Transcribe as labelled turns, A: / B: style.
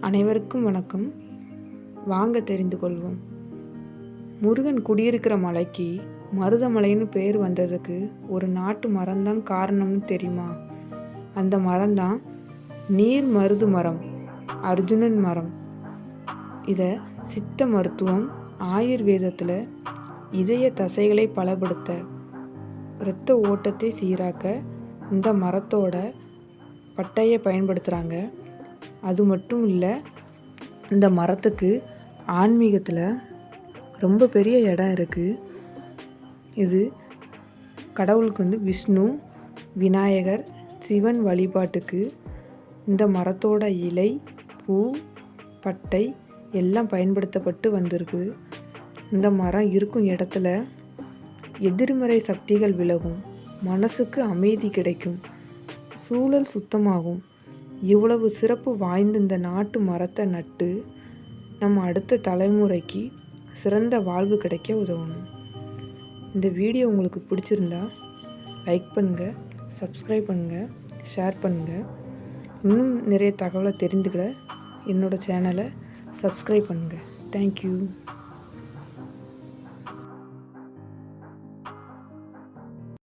A: அனைவருக்கும் வணக்கம். வாங்க தெரிந்து கொள்வோம். முருகன் குடியிருக்கிற மலைக்கு மருதமலைன்னு பேர் வந்ததுக்கு ஒரு நாட்டு மரம்தான் காரணம்னு தெரியுமா? அந்த மரம்தான் நீர் மருது மரம், அர்ஜுனன் மரம். இதை சித்த மருத்துவம், ஆயுர்வேதத்தில் இதய தசைகளை பலப்படுத்த, இரத்த ஓட்டத்தை சீராக்க இந்த மரத்தோட பட்டையை பயன்படுத்துகிறாங்க. அது மட்டும் இல்லை, இந்த மரத்துக்கு ஆன்மீகத்தில் ரொம்ப பெரிய இடம் இருக்குது. இது கடவுளுக்கு விஷ்ணு, விநாயகர், சிவன் வழிபாட்டுக்கு இந்த மரத்தோட இலை, பூ, பட்டை எல்லாம் பயன்படுத்தப்பட்டு வந்திருக்கு. இந்த மரம் இருக்கும் இடத்துல எதிர்மறை சக்திகள் விலகும், மனசுக்கு அமைதி கிடைக்கும், சூழல் சுத்தமாகும். இவ்வளவு சிறப்பு வாய்ந்த இந்த நாட்டு மரத்தை நட்டு நம்ம அடுத்த தலைமுறைக்கு சிறந்த வாழ்வு கிடைக்க உதவணும். இந்த வீடியோ உங்களுக்கு பிடிச்சிருந்தா லைக் பண்ணுங்கள், சப்ஸ்கிரைப் பண்ணுங்கள், ஷேர் பண்ணுங்கள். இன்னும் நிறைய தகவலை தெரிந்துக்கிட என்னோடய சேனலை சப்ஸ்கிரைப் பண்ணுங்கள். தேங்க்யூ.